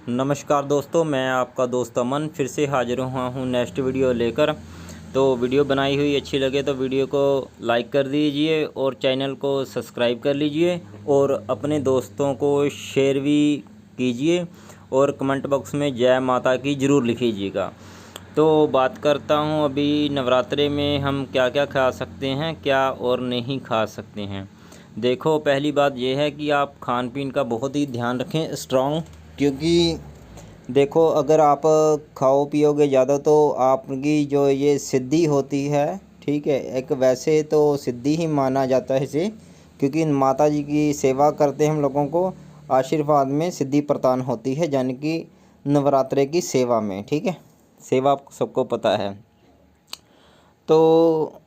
नमस्कार दोस्तों, मैं आपका दोस्त अमन फिर से हाजिर हुआ हूँ नेक्स्ट वीडियो लेकर। तो वीडियो बनाई हुई अच्छी लगे तो वीडियो को लाइक कर दीजिए और चैनल को सब्सक्राइब कर लीजिए और अपने दोस्तों को शेयर भी कीजिए और कमेंट बॉक्स में जय माता की ज़रूर लिखिएगा। तो बात करता हूँ अभी नवरात्रे में हम क्या क्या खा सकते हैं, क्या और नहीं खा सकते हैं। देखो, पहली बात यह है कि आप खान पीन का बहुत ही ध्यान रखें स्ट्रॉन्ग, क्योंकि देखो अगर आप खाओ पियोगे ज़्यादा तो आपकी जो ये सिद्धि होती है, ठीक है, एक वैसे तो सिद्धि ही माना जाता है इसे, क्योंकि माता जी की सेवा करते हैं हम लोगों को आशीर्वाद में सिद्धि प्रदान होती है, यानी कि नवरात्रे की सेवा में। ठीक है, सेवा आपको सबको पता है। तो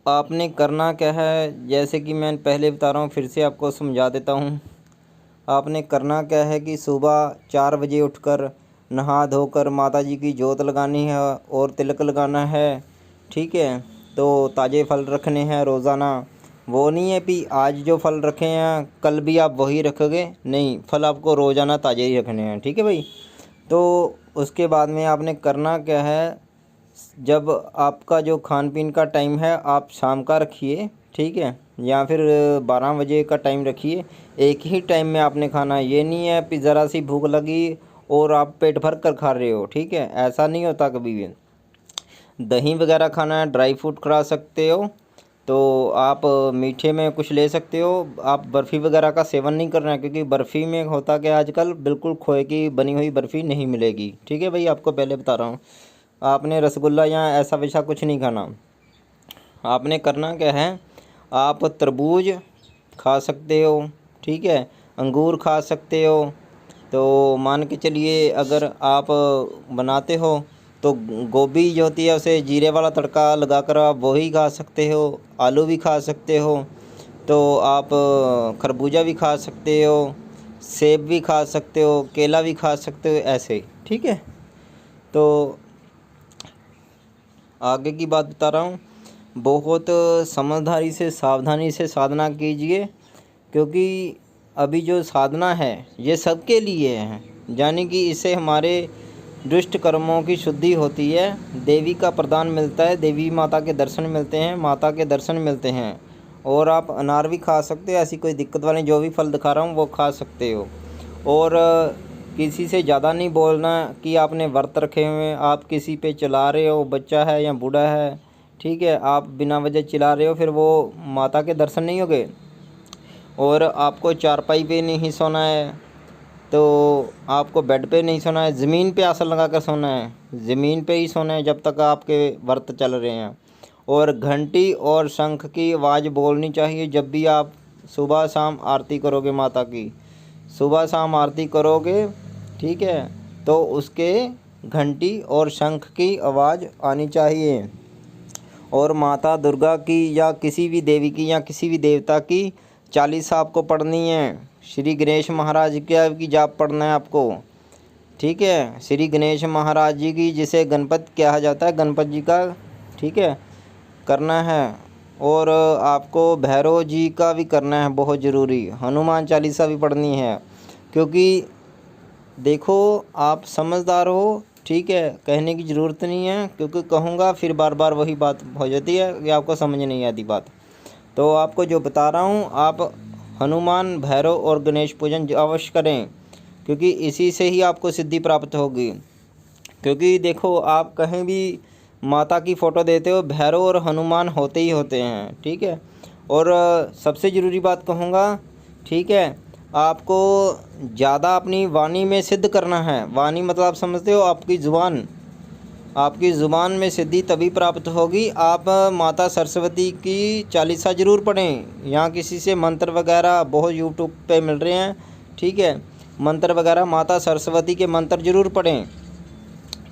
आपने करना क्या है, जैसे कि मैं पहले बता रहा हूँ, फिर से आपको समझा देता हूँ। आपने करना क्या है कि सुबह 4 बजे उठकर नहा धोकर माता जी की जोत लगानी है और तिलक लगाना है। ठीक है, तो ताज़े फल रखने हैं रोज़ाना। वो नहीं है कि आज जो फल रखे हैं कल भी आप वही रखोगे, नहीं, फल आपको रोज़ाना ताज़े ही रखने हैं। ठीक है भाई। तो उसके बाद में आपने करना क्या है, जब आपका जो खान पीन का टाइम है आप शाम का रखिए, ठीक है, या फिर 12 बजे का टाइम रखिए। एक ही टाइम में आपने खाना है, ये नहीं है कि ज़रा सी भूख लगी और आप पेट भर कर खा रहे हो। ठीक है, ऐसा नहीं होता कभी भी। दही वगैरह खाना है, ड्राई फ्रूट खा सकते हो, तो आप मीठे में कुछ ले सकते हो। आप बर्फ़ी वगैरह का सेवन नहीं करना है, क्योंकि बर्फ़ी में होता क्या आजकल बिल्कुल खोए की बनी हुई बर्फ़ी नहीं मिलेगी। ठीक है भाई, आपको पहले बता रहा हूँ। आपने रसगुल्ला या ऐसा वैसा कुछ नहीं खाना। आपने करना क्या है, आप तरबूज खा सकते हो, ठीक है, अंगूर खा सकते हो। तो मान के चलिए अगर आप बनाते हो तो गोभी जो होती है उसे जीरे वाला तड़का लगाकर आप वही खा सकते हो। आलू भी खा सकते हो, तो आप खरबूजा भी खा सकते हो, सेब भी खा सकते हो, केला भी खा सकते हो, ऐसे। ठीक है, तो आगे की बात बता रहा हूँ। बहुत समझदारी से सावधानी से साधना कीजिए, क्योंकि अभी जो साधना है ये सबके लिए है, यानी कि इससे हमारे दुष्ट कर्मों की शुद्धि होती है, देवी का प्रदान मिलता है, देवी माता के दर्शन मिलते हैं, माता के दर्शन मिलते हैं। और आप अनार भी खा सकते हो, ऐसी कोई दिक्कत वाली, जो भी फल दिखा रहा हूँ वो खा सकते हो। और किसी से ज़्यादा नहीं बोलना कि आपने व्रत रखे हुए हैं, आप किसी पे चला रहे हो, बच्चा है या बूढ़ा है, ठीक है, आप बिना वजह चिल्ला रहे हो, फिर वो माता के दर्शन नहीं होंगे। और आपको चारपाई पे नहीं सोना है, तो आपको बेड पे नहीं सोना है, ज़मीन पे आसन लगा कर सोना है, ज़मीन पे ही सोना है जब तक आपके व्रत चल रहे हैं। और घंटी और शंख की आवाज़ बोलनी चाहिए जब भी आप सुबह शाम आरती करोगे माता की, सुबह शाम आरती करोगे, ठीक है, तो उसके घंटी और शंख की आवाज़ आनी चाहिए। और माता दुर्गा की या किसी भी देवी की या किसी भी देवता की चालीसा आपको पढ़नी है। श्री गणेश महाराज की जाप पढ़ना है आपको, ठीक है, श्री गणेश महाराज जी की, जिसे गणपत कहा जाता है, गणपत जी का, ठीक है, करना है। और आपको भैरव जी का भी करना है, बहुत ज़रूरी। हनुमान चालीसा भी पढ़नी है, क्योंकि देखो आप समझदार हो, ठीक है, कहने की ज़रूरत नहीं है, क्योंकि कहूँगा फिर बार बार वही बात हो जाती है कि आपको समझ नहीं आती बात। तो आपको जो बता रहा हूँ, आप हनुमान, भैरव और गणेश पूजन अवश्य करें, क्योंकि इसी से ही आपको सिद्धि प्राप्त होगी। क्योंकि देखो आप कहीं भी माता की फ़ोटो देते हो, भैरव और हनुमान होते ही होते हैं। ठीक है, और सबसे ज़रूरी बात कहूँगा, ठीक है, आपको ज़्यादा अपनी वाणी में सिद्ध करना है। वाणी मतलब आप समझते हो, आपकी ज़ुबान, आपकी ज़ुबान में सिद्धि तभी प्राप्त होगी। आप माता सरस्वती की चालीसा ज़रूर पढ़ें, यहाँ किसी से मंत्र वगैरह बहुत यूट्यूब पे मिल रहे हैं, ठीक है, मंत्र वगैरह माता सरस्वती के मंत्र ज़रूर पढ़ें।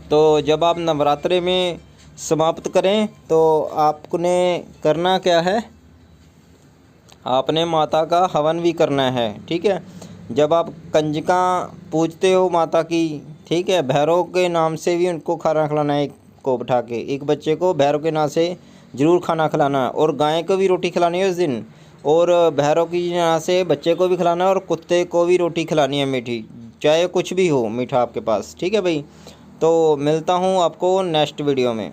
तो जब आप नवरात्रे में समाप्त करें तो आपने करना क्या है, आपने माता का हवन भी करना है। ठीक है, जब आप कंजका पूजते हो माता की, ठीक है, भैरव के नाम से भी उनको खाना खिलाना है, एक को बिठा के, एक बच्चे को भैरव के नाम से ज़रूर खाना खिलाना है। और गाय को भी रोटी खिलानी है उस दिन, और भैरव की यहाँ से बच्चे को भी खिलाना है और कुत्ते को भी रोटी खिलानी है मीठी। चाहे कुछ भी हो मीठा आपके पास। ठीक है भाई, तो मिलता हूँ आपको नेक्स्ट वीडियो में।